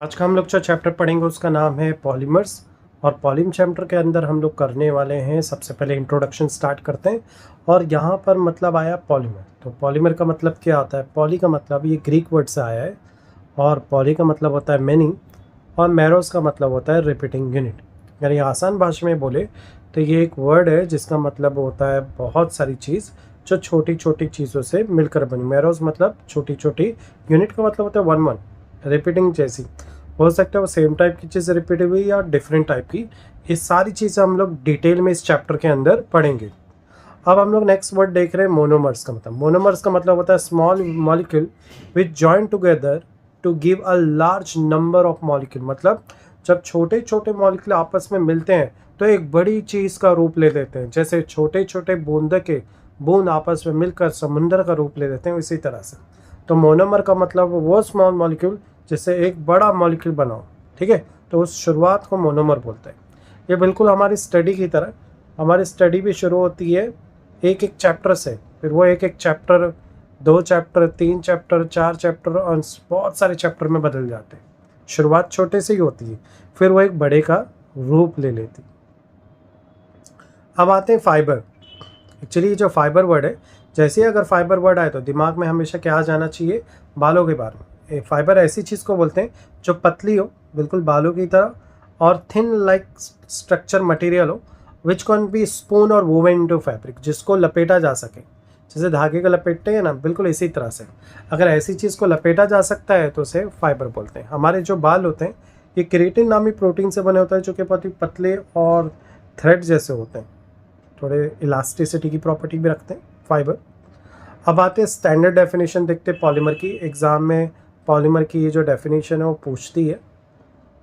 आज का हम लोग जो चैप्टर पढ़ेंगे उसका नाम है पॉलीमर्स। और पॉलीम चैप्टर के अंदर हम लोग करने वाले हैं, सबसे पहले इंट्रोडक्शन स्टार्ट करते हैं। और यहाँ पर मतलब आया पॉलीमर। तो पॉलीमर का मतलब क्या होता है? पॉली का मतलब ये ग्रीक वर्ड से आया है, और पॉली का मतलब होता है मैनी, और मैरोस का मतलब होता है रिपीटिंग यूनिट। यानी आसान भाषा में बोले तो ये एक वर्ड है जिसका मतलब होता है बहुत सारी चीज़ जो छोटी छोटी चीज़ों से मिलकर बनी। मैरोस मतलब छोटी छोटी, यूनिट का मतलब होता है वन वन, रिपीटिंग जैसी हो सकता है वो सेम टाइप की चीज़ रिपीट हुई या डिफरेंट टाइप की। ये सारी चीज़ें हम लोग डिटेल में इस चैप्टर के अंदर पढ़ेंगे। अब हम लोग नेक्स्ट वर्ड देख रहे हैं मोनोमर्स का मतलब। मोनोमर्स का मतलब होता है small molecule which join together to give a large number of molecule. मतलब जब छोटे छोटे मॉलिक्यूल आपस में मिलते हैं तो एक बड़ी चीज़ का रूप ले लेते हैं। जैसे छोटे छोटे बूंद आपस में मिलकर समुंदर का रूप ले लेते हैं, इसी तरह से। तो मोनोमर का मतलब वो स्मॉल मॉलिक्यूल जिससे एक बड़ा मॉलिक्यूल बनाओ, ठीक है। तो उस शुरुआत को मोनोमर बोलते हैं। ये बिल्कुल हमारी स्टडी की तरह, हमारी स्टडी भी शुरू होती है एक एक चैप्टर से, फिर वो एक एक चैप्टर, 2 चैप्टर, 3 चैप्टर, 4 चैप्टर और बहुत सारे चैप्टर में बदल जाते हैं। शुरुआत छोटे से ही होती है, फिर वो एक बड़े का रूप ले लेती। अब आते हैं फाइबर। एक्चुअली जो फाइबर वर्ड है, जैसे ही अगर फाइबर वर्ड आए तो दिमाग में हमेशा क्या आ जाना चाहिए? बालों के बारे में। फाइबर ऐसी चीज़ को बोलते हैं जो पतली हो, बिल्कुल बालों की तरह, और थिन लाइक स्ट्रक्चर मटेरियल हो, विच कैन बी स्पून और वोवन इनटू फैब्रिक, जिसको लपेटा जा सके। जैसे धागे को लपेटते हैं ना, बिल्कुल इसी तरह से अगर ऐसी चीज़ को लपेटा जा सकता है तो उसे फाइबर बोलते हैं। हमारे जो बाल होते हैं ये केराटिन नामी प्रोटीन से बने होते हैं, जो कि बहुत ही पतले और थ्रेड जैसे होते हैं, थोड़े इलास्टिसिटी की प्रॉपर्टी भी रखते हैं फाइबर। अब आते हैं स्टैंडर्ड डेफिनेशन देखते हैं पॉलीमर की। एग्ज़ाम में पॉलीमर की ये जो डेफिनेशन है वो पूछती है।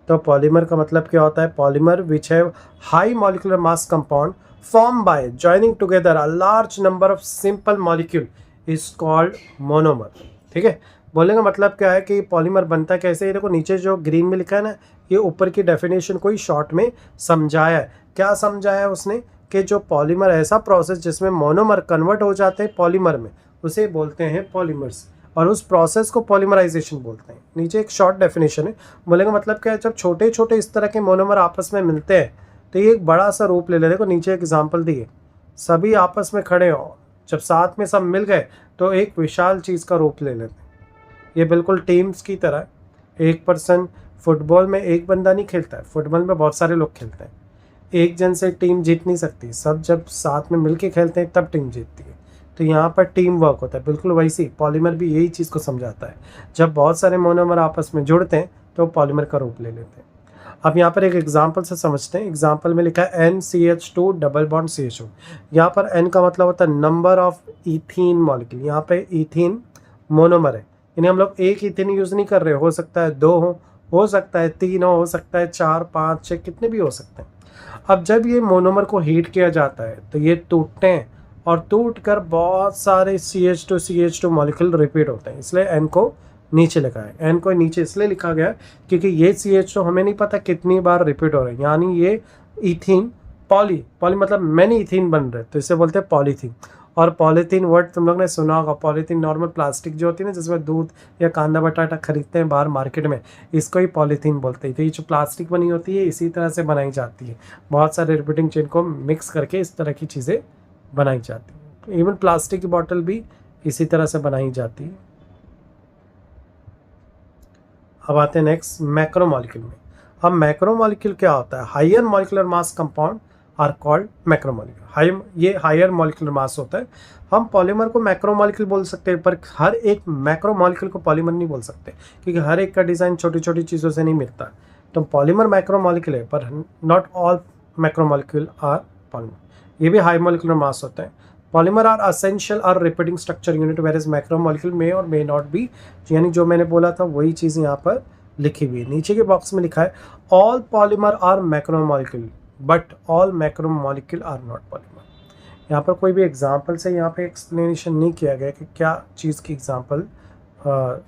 तो पॉलीमर का मतलब क्या होता है? Polymer which have high molecular mass compound form by joining together a large number of simple molecule is called monomer. ठीक है, बोलने का मतलब क्या है कि पॉलीमर बनता कैसे है? देखो नीचे जो ग्रीन में लिखा है ना, ये ऊपर की डेफिनेशन को ही शॉर्ट में समझाया है। क्या समझाया है उसने? कि जो पॉलीमर ऐसा प्रोसेस जिसमें मोनोमर कन्वर्ट हो जाते हैं पॉलीमर में, उसे बोलते हैं पॉलीमर्स, और उस प्रोसेस को पॉलीमराइजेशन बोलते हैं। नीचे एक शॉर्ट डेफिनेशन है। बोलने का मतलब क्या है? जब छोटे छोटे इस तरह के मोनोमर आपस में मिलते हैं तो ये एक बड़ा सा रूप ले लेते हैं। देखो नीचे एक एग्जांपल दी है, सभी आपस में खड़े हो, जब साथ में सब मिल गए तो एक विशाल चीज़ का रूप ले लेते हैं। ये बिल्कुल टीम्स की तरह है। एक पर्सन, फुटबॉल में एक बंदा नहीं खेलता है, फुटबॉल में बहुत सारे लोग खेलते हैं। एक जन से टीम जीत नहीं सकती, सब जब साथ में मिलके खेलते हैं तब टीम जीतती है। तो यहाँ पर टीम वर्क होता है। बिल्कुल वैसे ही पॉलीमर भी यही चीज़ को समझाता है। जब बहुत सारे मोनोमर आपस में जुड़ते हैं तो पॉलीमर का रूप ले लेते हैं। अब यहाँ पर एक एग्जाम्पल से समझते हैं। एग्जाम्पल में लिखा है NCH2 डबल बॉन्ड CHO। यहाँ पर N का मतलब होता है नंबर ऑफ इथीन मॉलिक्यूल। यहाँ पे इथीन मोनोमर है, यानी हम लोग एक इथीन यूज़ नहीं कर रहे। हो सकता है 2 हो सकता है 3 हो सकता है 4, 5, 6, कितने भी हो सकते हैं। अब जब ये मोनोमर को हीट किया जाता है तो ये टूटते हैं, और टूट कर बहुत सारे CH2 मॉलिक्यूल रिपीट होते हैं। इसलिए N को नीचे लिखा है। N को नीचे इसलिए लिखा गया क्योंकि ये CH2 हमें नहीं पता कितनी बार रिपीट हो रहे हैं, यानी ये इथीन पॉली मतलब मैनी इथीन बन रहे, तो इसे बोलते हैं पॉलीथीन। और पॉलीथीन वर्ड तुम लोग ने सुना होगा। पॉलीथीन नॉर्मल प्लास्टिक जो होती है ना, जिसमें दूध या कांदा बटाटा खरीदते हैं बाहर मार्केट में, इसको ही पॉलीथीन बोलते हैं। तो ये जो प्लास्टिक बनी होती है इसी तरह से बनाई जाती है। बहुत सारे रिपीटिंग चेन को मिक्स करके इस तरह की चीज़ें बनाई जाती है। इवन प्लास्टिक की बॉटल भी इसी तरह से बनाई जाती है। अब आते हैं नेक्स्ट मैक्रोमोलिक्यूल में। अब मैक्रोमोलिक्यूल क्या होता है? Higher molecular mass compound are called macromolecule. ये हायर मॉलिक्यूलर मास होता है। हम पॉलीमर को मैक्रोमोलिक्यूल बोल सकते हैं, पर हर एक मैक्रोमोलिक्यूल को पॉलीमर नहीं बोल सकते, क्योंकि हर एक का डिज़ाइन छोटी छोटी चीज़ों से नहीं मिलता। तो पॉलीमर मैक्रोमोलिक्यूल है, पर not all macromolecule are polymer. ये भी हाई मॉलिक्यूलर मास होता है। Polymer are essential or repeating structure unit, where is macromolecule may or may not be. यानी जो मैंने बोला था वही चीज़ यहाँ पर लिखी हुई है। नीचे के बॉक्स में लिखा है all polymer are macromolecule but all macromolecule are not polymer. यहाँ पर कोई भी एग्जाम्पल से यहाँ पे एक्सप्लेनेशन नहीं किया गया कि क्या चीज़ की एग्जाम्पल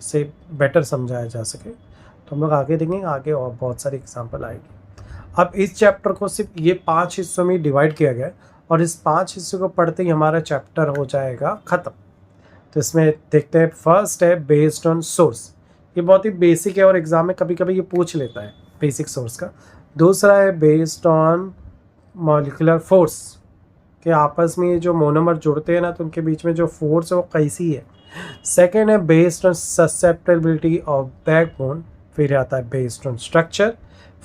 से बेटर समझाया जा सके। तो हम लोग आगे देखेंगे, आगे और बहुत सारी एग्जाम्पल आएगी। अब इस चैप्टर को सिर्फ ये 5 हिस्सों में डिवाइड किया गया, और इस 5 हिस्सों को पढ़ते ही हमारा चैप्टर हो जाएगा ख़त्म। तो इसमें देखते हैं, फर्स्ट है बेस्ड ऑन सोर्स। ये बहुत ही बेसिक है और एग्जाम में कभी कभी ये पूछ लेता है बेसिक सोर्स का। दूसरा है बेस्ड ऑन मॉलिक्यूलर फोर्स, कि आपस में ये जो मोनोमर जुड़ते हैं ना तो उनके बीच में जो फोर्स है वो कैसी है। सेकेंड है based on susceptibility of backbone, फिर आता है बेस्ड ऑन स्ट्रक्चर,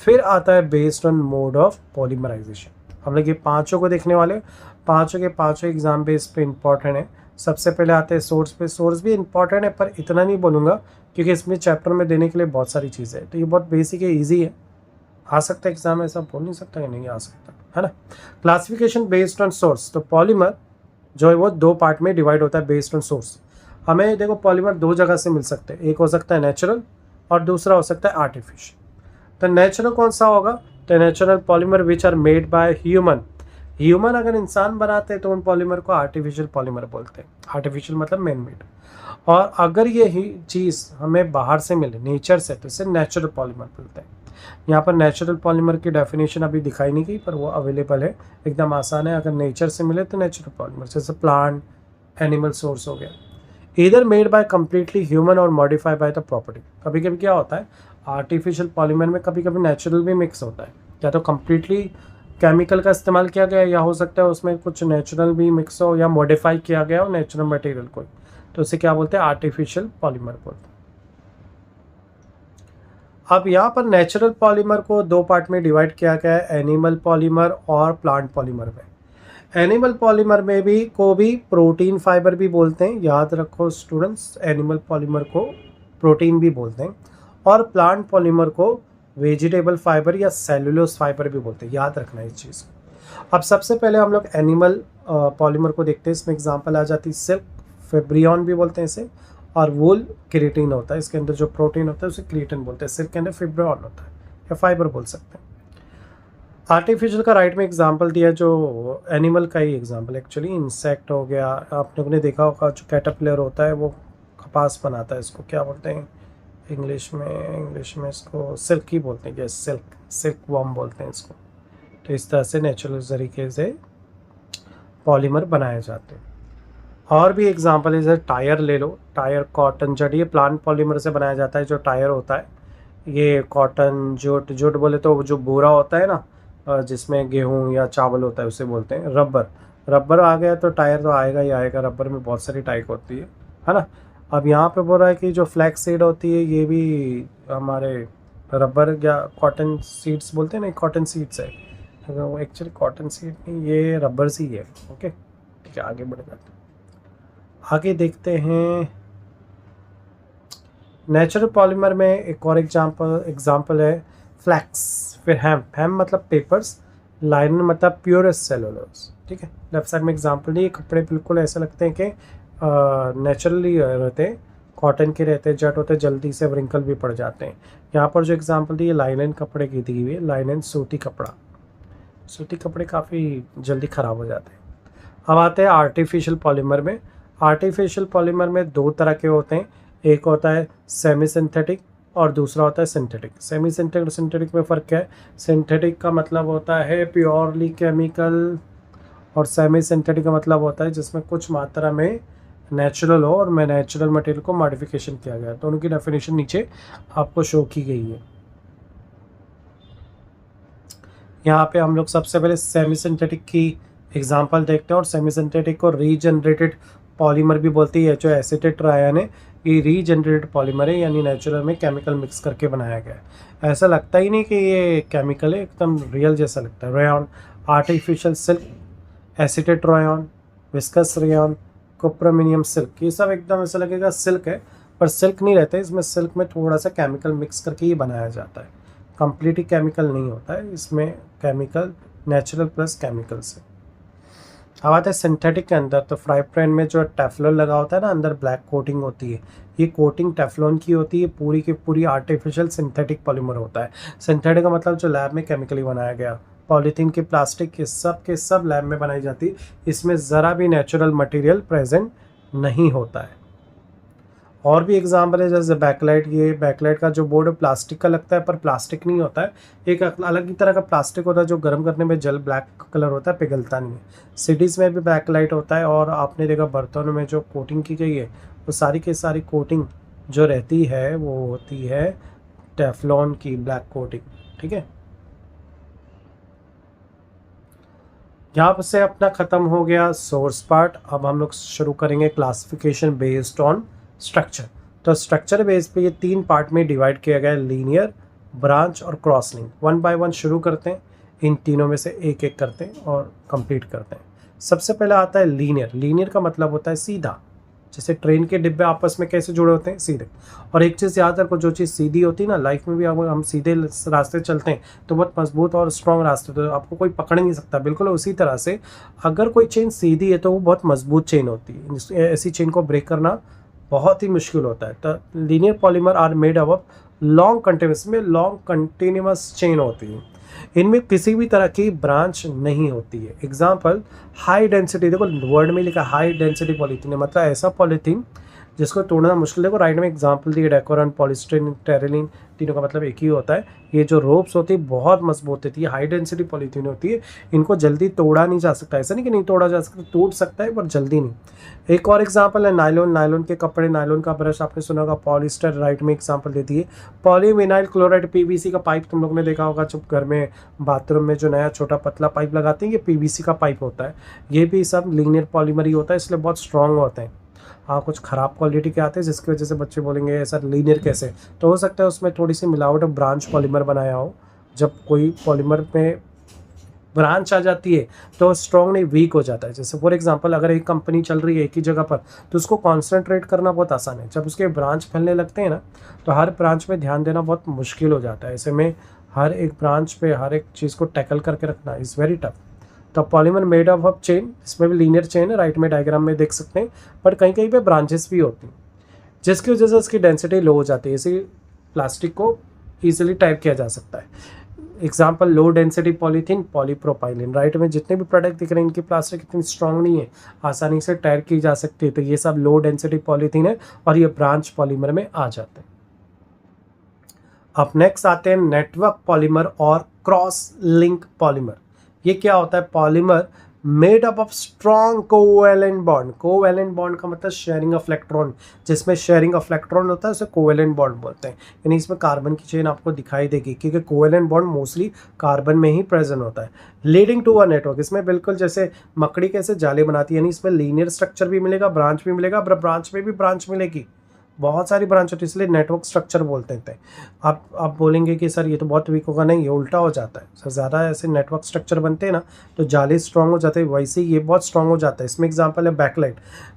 फिर आता है based on mode of polymerisation. हम लोग ये पांचों को देखने वाले, पांचों के पांचों एग्जाम बेस पे इंपॉर्टेंट है। सबसे पहले आते हैं सोर्स पे। सोर्स भी इंपॉर्टेंट है पर इतना नहीं बोलूँगा क्योंकि इसमें चैप्टर में देने के लिए बहुत सारी चीज़ें हैं, तो ये बहुत बेसिक है, ईजी है, आ सकता है एग्जाम में, ऐसा बोल नहीं सकता कि नहीं आ सकता, है ना। क्लासिफिकेशन बेस्ड ऑन सोर्स, तो पॉलीमर जो है वो दो पार्ट में डिवाइड होता है बेस्ड ऑन सोर्स। हमें देखो पॉलीमर दो जगह से मिल सकते हैं, एक हो सकता है नेचुरल और दूसरा हो सकता है आर्टिफिशियल। तो नेचुरल कौन सा होगा, तो natural polymer which are made by human. Human अगर इंसान बनाते हैं तो उन पॉलीमर को आर्टिफिशियल पॉलीमर बोलते हैं। आर्टिफिशियल मतलब मैन मेड। और अगर ये ही चीज़ हमें बाहर से मिले नेचर से तो इसे नेचुरल पॉलीमर बोलते हैं। यहाँ पर नेचुरल पॉलीमर की डेफिनेशन अभी दिखाई नहीं गई पर वो अवेलेबल है, एकदम आसान है। अगर नेचर से मिले तो नेचुरल पॉलीमर, जैसे प्लांट, एनिमल सोर्स हो गया। इधर मेड बाय कम्प्लीटली ह्यूमन और मॉडिफाई बाय द प्रॉपर्टी। कभी कभी क्या होता है आर्टिफिशियल पॉलीमर में कभी कभी नेचुरल भी मिक्स होता है, या तो कम्प्लीटली केमिकल का इस्तेमाल किया गया या हो सकता है उसमें कुछ नेचुरल भी मिक्स हो या मॉडिफाई किया गया हो नेचुरल मटेरियल को, तो उसे क्या बोलते हैं आर्टिफिशियल पॉलीमर बोलते हैं। अब यहाँ पर नेचुरल पॉलीमर को दो पार्ट में डिवाइड किया गया है, एनिमल पॉलीमर और प्लांट पॉलीमर में। एनिमल पॉलीमर में भी प्रोटीन फाइबर भी बोलते हैं, याद रखो स्टूडेंट्स, एनिमल पॉलीमर को प्रोटीन भी बोलते हैं और प्लांट पॉलीमर को वेजिटेबल फाइबर या सेलुलोज फाइबर भी बोलते हैं, याद रखना इस चीज़ को। अब सबसे पहले हम लोग एनिमल पॉलीमर को देखते हैं। इसमें एग्जांपल आ जाती है सिल्क, फेब्रियन भी बोलते हैं इसे, और वूल केराटिन होता है, इसके अंदर जो प्रोटीन होता है उसे केराटिन बोलते हैं। सिल्क के अंदर फिब्रियन होता है या फाइबर बोल सकते हैं। आर्टिफिशियल का राइट में एग्जांपल दिया जो एनिमल का ही एग्जांपल, एक्चुअली इंसेक्ट हो गया। आप लोगों ने देखा होगा जो कैटरपिलर होता है वो कपास बनाता है, इसको क्या बोलते हैं इंग्लिश में इसको सिल्क ही बोलते हैं, यस सिल्क वॉर्म बोलते हैं इसको। तो इस तरह से नेचुरल तरीके से पॉलीमर बनाए जाते हैं। और भी एग्जांपल है, जैसे टायर ले लो, टायर कॉटन जट, ये प्लांट पॉलीमर से बनाया जाता है। जो टायर होता है ये कॉटन जूट बोले तो जो बोरा होता है ना जिसमें गेहूं या चावल होता है उसे बोलते हैं। रबर आ गया तो टायर तो आएगा ही आएगा, रबर में बहुत सारी टाइप होती है ना। अब यहाँ पे बोल रहा है कि जो फ्लैक्स सीड होती है ये भी हमारे रबर या कॉटन सीड्स बोलते हैं ना, कॉटन सीड्स है, वो एक्चुअली कॉटन सीड नहीं, ये रबर सी है। ओके ठीक है, आगे बढ़ जाते हैं। आगे देखते हैं नेचुरल पॉलीमर में एक और एग्जांपल है फ्लैक्स, फिर हेम मतलब पेपर्स, लाइनन मतलब प्योरेस्ट सेलुलोज। ठीक है, लेफ्ट साइड में एग्जांपल नहीं, ये कपड़े बिल्कुल ऐसे लगते हैं कि नेचुरली रहते, कॉटन के रहते, जट होते, जल्दी से व्रिंकल भी पड़ जाते हैं। यहाँ पर जो एग्जांपल दी है लाइनन कपड़े की दी हुई है, लाइनन सूती कपड़ा, सूती कपड़े काफ़ी जल्दी ख़राब हो जाते हैं। अब आते हैं आर्टिफिशियल पॉलीमर में। आर्टिफिशियल पॉलीमर में दो तरह के होते हैं, एक होता है सेमी सिंथेटिक और दूसरा होता है सिंथेटिक। सेमी सिंथेटिक और सिंथेटिक में फ़र्क क्या है, सिंथेटिक का मतलब होता है प्योरली केमिकल और सेमी सिंथेटिक का मतलब होता है जिसमें कुछ मात्रा में नेचुरल हो और मैं नेचुरल मटेरियल को मॉडिफिकेशन किया गया। तो उनकी डेफिनेशन नीचे आपको शो की गई है। यहाँ पे हम लोग सबसे पहले सेमी सिंथेटिक की एग्जांपल देखते हैं, और सेमी सिंथेटिक को रीजनरेटेड पॉलीमर भी बोलती है। जो एसिटेट रायन है ये रीजनरेटेड पॉलीमर है, यानी नेचुरल में केमिकल मिक्स करके बनाया गया है। ऐसा लगता ही नहीं कि ये केमिकल है, एकदम रियल जैसा लगता है। Rayon, artificial silk, acetate rayon, viscose rayon, cuprammonium silk, ये सब एकदम ऐसा लगेगा सिल्क है पर सिल्क नहीं रहता है। इसमें सिल्क में थोड़ा सा केमिकल मिक्स करके ही बनाया जाता है, कम्प्लीटली केमिकल नहीं होता है इसमें, केमिकल नेचुरल प्लस केमिकल से। अब आते हैं सिंथेटिक के अंदर, तो फ्राई पैन में जो टेफ्लॉन लगा होता है ना, अंदर ब्लैक कोटिंग होती है, ये कोटिंग टेफ्लॉन की होती है, पूरी की पूरी आर्टिफिशियल सिंथेटिक पॉलीमर होता है। सिंथेटिक का मतलब जो लैब में केमिकली बनाया गया, पॉलीथीन की, प्लास्टिक के सब लैब में बनाई जाती है, इसमें ज़रा भी नेचुरल मटेरियल प्रेजेंट नहीं होता है। और भी एग्जाम्पल है जैसे बैकलाइट, ये बैकलाइट का जो बोर्ड प्लास्टिक का लगता है पर प्लास्टिक नहीं होता है, एक अलग ही तरह का प्लास्टिक होता है जो गर्म करने में जल ब्लैक कलर होता है, पिघलता नहीं है। सिटीज़ में भी बैकलाइट होता है, और आपने देखा बर्तनों में जो कोटिंग की गई है वो सारी की सारी कोटिंग जो रहती है वो होती है टेफ्लॉन की ब्लैक कोटिंग। ठीक है, यहाँ से अपना ख़त्म हो गया सोर्स पार्ट। अब हम लोग शुरू करेंगे क्लासिफिकेशन बेस्ड ऑन स्ट्रक्चर। तो स्ट्रक्चर बेस पे ये 3 पार्ट में डिवाइड किया गया है, लीनियर, ब्रांच और क्रॉस लिंक। 1 बाय 1 शुरू करते हैं, इन तीनों में से एक एक करते हैं और कंप्लीट करते हैं। सबसे पहले आता है लीनियर। लीनियर का मतलब होता है सीधा, जैसे ट्रेन के डिब्बे आपस में कैसे जुड़े होते हैं, सीधे। और एक चीज़ याद रखो, जो चीज़ सीधी होती है ना, लाइफ में भी अगर हम सीधे रास्ते चलते हैं तो बहुत मजबूत और स्ट्रॉन्ग रास्ते, तो आपको कोई पकड़ नहीं सकता। बिल्कुल उसी तरह से अगर कोई चेन सीधी है तो वो बहुत मजबूत चेन होती है, ऐसी चेन को ब्रेक करना बहुत ही मुश्किल होता है। तो linear polymer are made up of long continuous chain होती है, इनमें किसी भी तरह की ब्रांच नहीं होती है। एग्जाम्पल हाई डेंसिटी, देखो वर्ड में लिखा हाई डेंसिटी पॉलीथीन, मतलब ऐसा पॉलीथीन जिसको तोड़ना मुश्किल है। देखो राइट में एग्जाम्पल दिए, डेकोरन, पॉलिस्टीरीन, टेरेलिन, तीनों का मतलब एक ही होता है। ये जो रोप्स होती है बहुत मजबूत होती है, हाई डेंसिटी पॉलीथीन होती है, इनको जल्दी तोड़ा नहीं जा सकता। ऐसा नहीं कि नहीं तोड़ा जा सकता, टूट सकता है पर जल्दी नहीं। एक और एग्जाम्पल है नायलॉन, नायलॉन के कपड़े, नायलॉन का ब्रश आपने सुना होगा। पॉलिस्टर राइट में एग्जाम्पल देती है। पॉलीविनाइल क्लोराइड, पीवीसी का पाइप तुम लोग ने देखा होगा, जब घर में बाथरूम में जो नया छोटा पतला पाइप लगाते हैं, ये पीवीसी का पाइप होता है। ये भी सब लीनियर पॉलीमर ही होता है, इसलिए बहुत स्ट्रॉन्ग होते हैं। हाँ, कुछ ख़राब क्वालिटी के आते हैं जिसकी वजह से बच्चे बोलेंगे ऐसा लीनियर कैसे, तो हो सकता है उसमें थोड़ी सी मिलावट और ब्रांच पॉलीमर बनाया हो। जब कोई पॉलीमर में ब्रांच आ जाती है तो स्ट्रॉन्ग नहीं, वीक हो जाता है। जैसे फॉर एग्जांपल अगर एक कंपनी चल रही है एक ही जगह पर, तो उसको कॉन्सेंट्रेट करना बहुत आसान है। जब उसके ब्रांच फैलने लगते हैं ना, तो हर ब्रांच पे ध्यान देना बहुत मुश्किल हो जाता है। ऐसे में हर एक ब्रांच पे हर एक चीज़ को टैकल करके रखना इज़ वेरी टफ। तो polymer made up of chain, इसमें भी लीनियर चेन है, राइट में डायग्राम में देख सकते हैं, बट कहीं कहीं पे ब्रांचेस भी होती हैं, जिसकी वजह से उसकी डेंसिटी लो हो जाती है। इसी प्लास्टिक को ईजिली टाइप किया जा सकता है। Example low density polythene, polypropylene. Right में जितने भी प्रोडक्ट दिख रहे हैं इनकी प्लास्टिक इतनी स्ट्रांग नहीं है, आसानी से टायर की जा सकती है। तो ये सब लो डेंसिटी पॉलीथीन है और ये ब्रांच पॉलीमर में आ जाते हैं। अब नेक्स्ट आते हैं नेटवर्क पॉलीमर और क्रॉस लिंक पॉलीमर। ये क्या होता है? Polymer made up of strong covalent bond. Covalent bond का मतलब शेयरिंग ऑफ इलेक्ट्रॉन, जिसमें शेयरिंग ऑफ इलेक्ट्रॉन होता है उसे कोवैलेंट बॉन्ड बोलते हैं। यानी इसमें कार्बन की चेन आपको दिखाई देगी, क्योंकि कोवैलेंट बॉन्ड मोस्टली कार्बन में ही प्रेजेंट होता है। लीडिंग टू अ नेटवर्क, इसमें बिल्कुल जैसे मकड़ी कैसे जाले बनाती है, यानी इसमें लीनियर स्ट्रक्चर भी मिलेगा, ब्रांच भी मिलेगा, ब्रांच में भी ब्रांच मिलेगी, बहुत सारी ब्रांच होती है, इसलिए नेटवर्क स्ट्रक्चर बोलते हैं। आप बोलेंगे कि सर ये तो बहुत वीक होगा, नहीं, ये उल्टा हो जाता है। सर ज़्यादा ऐसे नेटवर्क स्ट्रक्चर बनते हैं ना तो जाले स्ट्रॉन्ग हो जाते हैं, वैसे ही ये बहुत स्ट्रॉन्ग हो जाता है। इसमें एग्जांपल है बैकलाइट।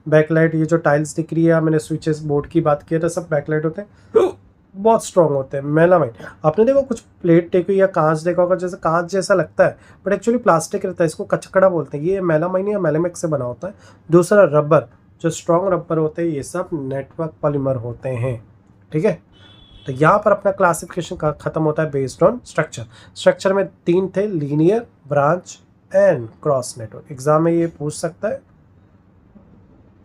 बैकलाइट, ये जो टाइल्स दिख रही है, मैंने स्विचेस बोर्ड की बात किया था, सब बैकलाइट होते हैं, बहुत स्ट्रॉन्ग होते हैं। मेलामाइन, आपने देखो कुछ प्लेट देखो या कांच देखा होगा, जैसे कांच जैसा लगता है बट एक्चुअली प्लास्टिक रहता है, इसको कचकड़ा बोलते हैं। ये मेलामाइन या मेलामिक से बना होता है। दूसरा रबर, जो स्ट्रॉन्ग रबर होते हैं, ये सब नेटवर्क पॉलीमर होते हैं। ठीक है, तो यहाँ पर अपना क्लासिफिकेशन खत्म होता है बेस्ड ऑन स्ट्रक्चर। स्ट्रक्चर में 3 थे, linear, branch and cross network. Exam में ये पूछ सकता है।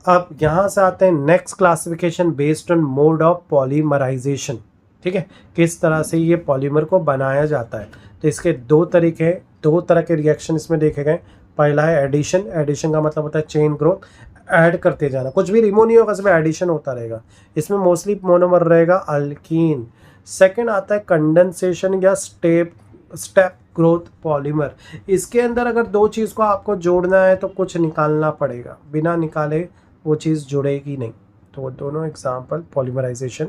अब यहाँ से आते हैं next classification based on mode of polymerisation. ठीक है, किस तरह से ये पॉलीमर को बनाया जाता है। तो इसके 2 तरीके हैं, 2 तरह के रिएक्शन इसमें देखे गए। पहला है एडिशन। एडिशन का मतलब होता है चेन ग्रोथ, ऐड करते जाना, कुछ भी रिमूव नहीं होगा, इसमें एडिशन होता रहेगा। इसमें मोस्टली मोनोमर रहेगा अल्कीन। सेकंड आता है कंडेंसेशन या स्टेप ग्रोथ पॉलीमर। इसके अंदर अगर 2 चीज़ को आपको जोड़ना है तो कुछ निकालना पड़ेगा, बिना निकाले वो चीज़ जुड़ेगी नहीं। तो वो दोनों एग्जाम्पल पॉलीमराइजेशन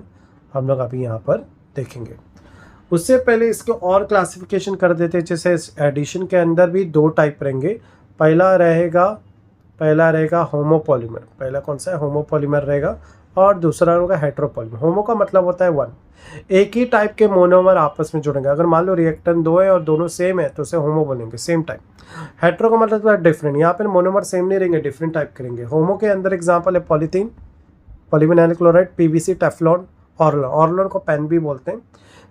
हम लोग अभी यहाँ पर देखेंगे। उससे पहले इसको और क्लासिफिकेशन कर देते हैं। जैसे एडिशन के अंदर भी 2 टाइप रहेंगे। पहला रहेगा होमोपॉलीमर। पहला कौन सा है? होमोपॉलीमर रहेगा। और दूसरा होगा हेट्रोपॉलीमर। होमो का मतलब होता है 1, एक ही टाइप के मोनोमर आपस में जुड़ेंगे। अगर मान लो रिएक्टेंट 2 है और दोनों सेम है तो उसे होमो बोलेंगे, सेम टाइप। हेट्रो का मतलब है डिफरेंट, यहाँ पर मोनोमर सेम नहीं रहेंगे, डिफरेंट टाइप करेंगे। होमो के अंदर एग्जाम्पल है polythene, polyvinyl chloride, PVC, Teflon, Orlon. Orlon को पेन भी बोलते हैं।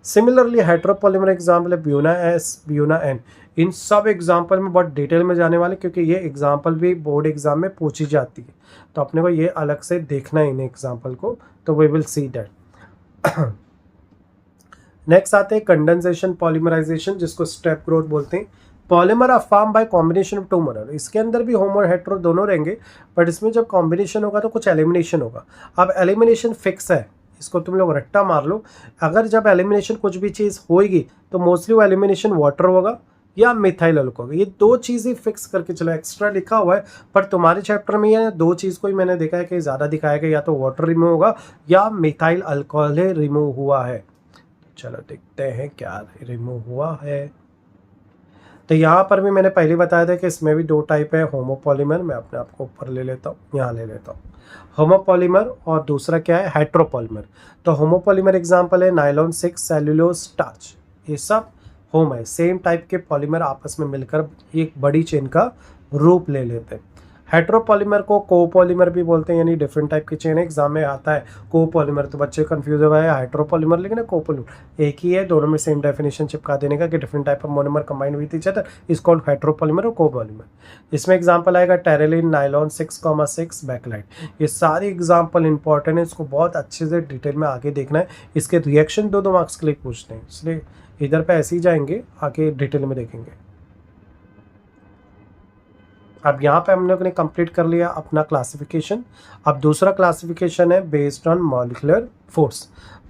सिमिलरली हेट्रोपॉलीमर एग्जाम्पल है ब्यूना एस, ब्यूना एन। इन सब एग्जाम्पल में बहुत डिटेल में जाने वाले, क्योंकि ये एग्जाम्पल भी बोर्ड एग्जाम में पूछी जाती है, तो अपने को ये अलग से देखना है इन एग्जाम्पल को, तो we will see that. Next आते हैं कंडेंसेशन पॉलीमराइजेशन, जिसको स्टेप ग्रोथ बोलते हैं। Polymer are form by combination of 2 monomer. इसके अंदर भी होमो और हेट्रो दोनों रहेंगे, बट इसमें जब कॉम्बिनेशन होगा तो कुछ एलिमिनेशन होगा। अब एलिमिनेशन फिक्स है, इसको तुम लोग रट्टा मार लो। अगर जब एलिमिनेशन कुछ भी चीज़ होएगी तो मोस्टली वो एलिमिनेशन वाटर होगा या मिथाइल अल्कोहल होगा। ये दो चीज़ फिक्स करके चलो, एक्स्ट्रा लिखा हुआ है पर तुम्हारे चैप्टर में ये दो चीज़ को ही मैंने देखा है कि ज़्यादा दिखाया गया, या तो वाटर रिमूव होगा या मिथाइल अल्कोहल रिमूव हुआ है। चलो देखते हैं क्या रिमूव हुआ है। तो यहाँ पर भी मैंने पहले बताया था कि इसमें भी दो टाइप है होमोपॉलीमर। मैं अपने आप को ऊपर ले लेता हूँ, यहाँ ले लेता हूँ होमोपॉलीमर, और दूसरा क्या है हेट्रोपॉलीमर। तो होमोपॉलीमर एग्जांपल है नायलॉन 6, सेल्यूलोज, स्टार्च, ये सब होम है, सेम टाइप के पॉलीमर आपस में मिलकर एक बड़ी चेन का रूप ले लेते हैं। हेट्रोपॉलीमर को कोपॉलीमर भी बोलते हैं, यानी डिफरेंट टाइप की चेन है। एग्जाम में आता है कोपॉलीमर तो बच्चे कंफ्यूज हो गए हाइड्रोपॉलीमर, लेकिन कोपॉलीमर एक ही है, दोनों में सेम डेफिनेशन चिपका देने का कि different type of monomer combined with each other is called heteropolymer और कोपॉलीमर। इसमें एग्जांपल आएगा टेरेलिन, नायलॉन 6,6, बैकलाइट। ये सारे एग्जांपल इंपॉर्टेंट है, इसको बहुत अच्छे से डिटेल में आगे देखना है। इसके रिएक्शन 2-2 मार्क्स के लिए पूछते हैं, इसलिए इधर पे ऐसे ही जाएंगे, आगे डिटेल में देखेंगे। अब यहाँ पे हम लोग ने कंप्लीट कर लिया अपना क्लासिफिकेशन। अब दूसरा क्लासिफिकेशन है based on molecular force.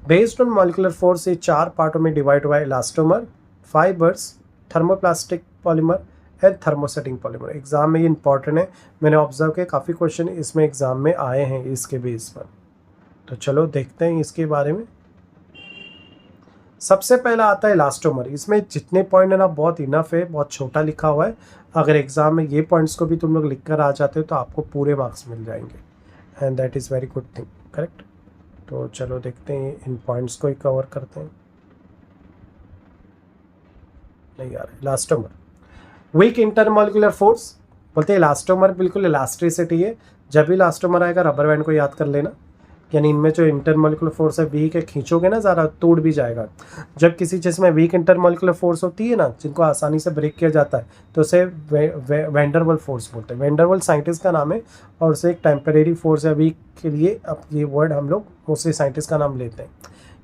Based on molecular force ये 4 पार्टों में डिवाइड हुआ है, elastomer, fibres, thermoplastic polymer and thermosetting polymer. Exam में ये इंपॉर्टेंट है, मैंने ऑब्जर्व किया काफ़ी क्वेश्चन इसमें एग्जाम में आए हैं इसके बेस पर। तो चलो देखते हैं इसके बारे में। सबसे पहला आता है इलास्टोमर। इसमें जितने पॉइंट है ना बहुत इनफ है, बहुत छोटा लिखा हुआ है। अगर एग्जाम में ये पॉइंट्स को भी तुम लोग लिख कर आ जाते हो तो आपको पूरे मार्क्स मिल जाएंगे, and that is very good thing, correct. तो चलो देखते हैं, इन पॉइंट्स को ही कवर करते हैं। नहीं यार, इलास्टोमर वीक इंटरमॉलिक्यूलर फोर्स बोलते हैं। इलास्टोमर बिल्कुल इलास्ट्रिसिटी है। जब भी इलास्टोमर आएगा रबर बैंड को याद कर लेना, यानी इनमें जो इंटरमॉलिक्यूलर फोर्स है वीक है, खींचोगे ना ज़्यादा टूट भी जाएगा। जब किसी चीज़ में वीक इंटरमॉलिक्यूलर फोर्स होती है ना, जिनको आसानी से ब्रेक किया जाता है, तो उसे वैंडरवल फोर्स बोलते हैं। वैंडरवल साइंटिस्ट का नाम है और उसे एक टेम्परेरी फोर्स या वीक के लिए अब ये वर्ड हम लोग मोस्टली साइंटिस्ट का नाम लेते हैं।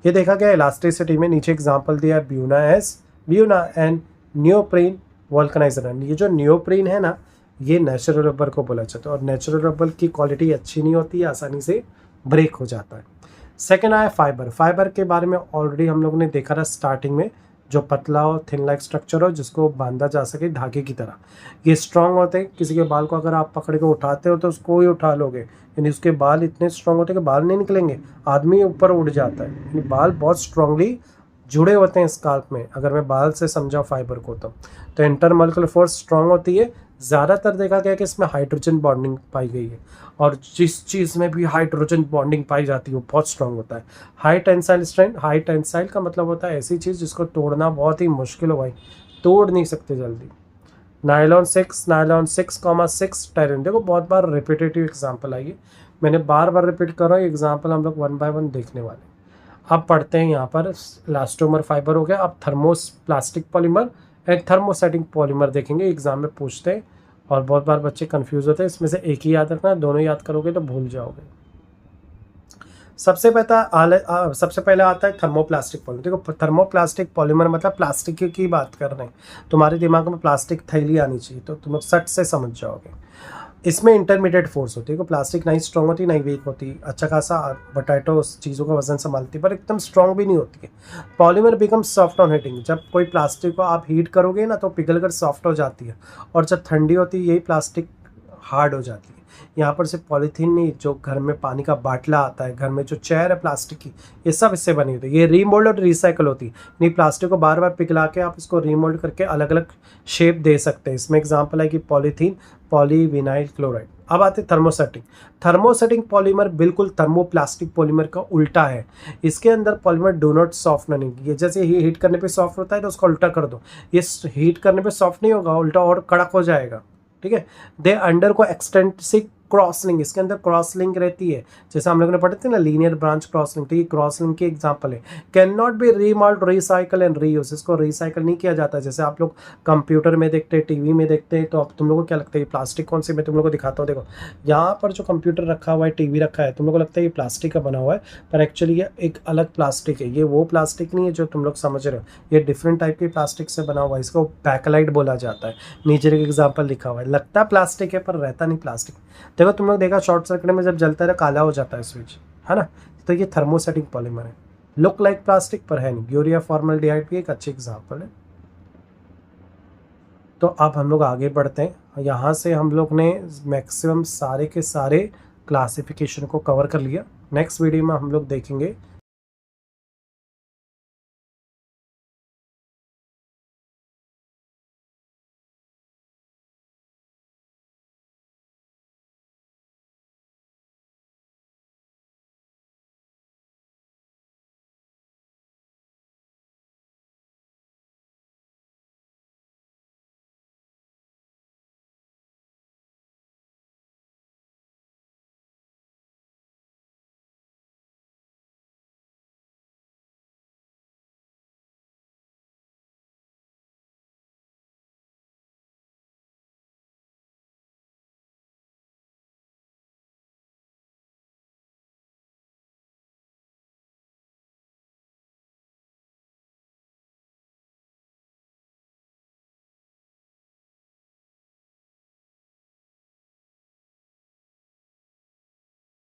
ये देखा गया इलास्टिसिटी में। नीचे एग्जाम्पल दिया है ब्यूना एंड नियोप्रीन वल्कनाइजर। ये जो नियोप्रीन है ना, ये नेचुरल रबर को बोला जाता है, और नेचुरल रबर की क्वालिटी अच्छी नहीं होती है, आसानी से ब्रेक हो जाता है। सेकेंड आया फाइबर। फाइबर के बारे में ऑलरेडी हम लोगों ने देखा था स्टार्टिंग में, जो पतला हो, थिन लाइक स्ट्रक्चर हो, जिसको बांधा जा सके धागे की तरह। ये स्ट्रांग होते हैं। किसी के बाल को अगर आप पकड़ के उठाते हो तो उसको ही उठा लोगे, यानी उसके बाल इतने स्ट्रांग होते हैं कि बाल नहीं निकलेंगे, आदमी ऊपर उड़ जाता है। यानी बाल बहुत स्ट्रांगली जुड़े होते हैं स्काल्प में, अगर मैं बाल से समझाऊँ फाइबर को तो इंटरमॉलिक्यूलर फोर्स स्ट्रांग होती है। ज़्यादातर देखा गया कि इसमें हाइड्रोजन बॉन्डिंग पाई गई है, और जिस चीज़ में भी हाइड्रोजन बॉन्डिंग पाई जाती है वो बहुत स्ट्रांग होता है। High tensile strength, high tensile का मतलब होता है ऐसी चीज़ जिसको तोड़ना बहुत ही मुश्किल हो भाई, तोड़ नहीं सकते जल्दी। Nylon 6,6 terrain. देखो बहुत बार रिपीटेटिव एग्जाम्पल आई है, मैंने बार बार रिपीट कर रहा हूँ, एग्जाम्पल हम लोग 1 बाय 1 देखने वाले। अब पढ़ते हैं यहाँ पर इलास्टोमर फाइबर हो गया। अब thermos plastic polymer and thermosetting polymer देखेंगे, एग्जाम में पूछते हैं और बहुत बार बच्चे कंफ्यूज होते हैं। इसमें से एक ही याद रखना, दोनों याद करोगे तो भूल जाओगे। सबसे पहले आता है थर्मोप्लास्टिक पॉलीमर। देखो थर्मोप्लास्टिक पॉलीमर मतलब प्लास्टिक की बात कर रहे हैं, तुम्हारे दिमाग में प्लास्टिक थैली आनी चाहिए तो तुम सट से समझ जाओगे। इसमें इंटरमीडिएट फोर्स होती है, प्लास्टिक नहीं स्ट्रॉन्ग होती नहीं वीक होती, अच्छा खासा पोटैटो उस चीज़ों का वजन संभालती है पर एकदम स्ट्रॉन्ग भी नहीं होती है। Polymer become soft on heating. जब कोई प्लास्टिक को आप हीट करोगे ना तो पिघल कर सॉफ्ट हो जाती है, और जब ठंडी होती है यही प्लास्टिक हार्ड हो जाती है। यहाँ पर सिर्फ पॉलीथीन नहीं, जो घर में पानी का बाटला आता है, घर में जो चेयर है प्लास्टिक की, ये सब इससे बनी होती है। ये रीमोल्ड और रिसाइकल होती है, नहीं प्लास्टिक को बार बार पिघला के आप इसको रीमोल्ड करके अलग अलग शेप दे सकते हैं। इसमें एग्जांपल है कि पॉलीथीन, पॉलीविनाइल क्लोराइड। अब आते हैं थर्मोसेटिंग। थर्मोसेटिंग पॉलीमर बिल्कुल थर्मोप्लास्टिक पॉलीमर का उल्टा है। इसके अंदर पॉलीमर डू नॉट सॉफ्टनिंग, ये जैसे हीट करने पे सॉफ्ट होता है तो उसका उल्टा कर दो, ये हीट करने पे सॉफ्ट नहीं होगा, उल्टा और कड़क हो जाएगा। ठीक है। दे अंडर को एक्सटेंसिव क्रॉस लिंक, इसके अंदर क्रॉस लिंक रहती है, जैसे हम लोगों ने पढ़े थे ना लीनियर ब्रांच क्रॉस लिंक, तो ये क्रॉस लिंक की एग्जांपल है। Can not be remould, recycle and reuse, इसको रिसाइकल नहीं किया जाता। जैसे आप लोग कंप्यूटर में देखते हैं, टीवी में देखते हैं, तो अब तुम लोगों को क्या लगता है ये प्लास्टिक कौन सी, मैं तुम लोगों को दिखाता हूँ। देखो यहाँ पर जो कंप्यूटर रखा हुआ है, टीवी रखा है, तुम लोगों को लगता है ये प्लास्टिक का बना हुआ है, पर एक्चुअली ये एक अलग प्लास्टिक है। ये वो प्लास्टिक नहीं है जो तुम लोग समझ रहे हो, ये डिफरेंट टाइप की प्लास्टिक से बना हुआ है, इसको बैकलाइट बोला जाता है। नीचे एक एग्जाम्पल लिखा हुआ है, लगता है प्लास्टिक है पर रहता नहीं प्लास्टिक। देखो तुम लोग देखा शॉर्ट सर्किट में जब जलता है काला हो जाता है स्विच, है ना, तो ये थर्मोसेटिक पॉलीमर है। लुक लाइक प्लास्टिक पर है नहीं। यूरिया फॉर्मल्डिहाइड भी एक अच्छी एग्जाम्पल है। तो अब हम लोग आगे बढ़ते हैं। यहाँ से हम लोग ने मैक्सिमम सारे के सारे क्लासिफिकेशन को कवर कर लिया। नेक्स्ट वीडियो में हम लोग देखेंगे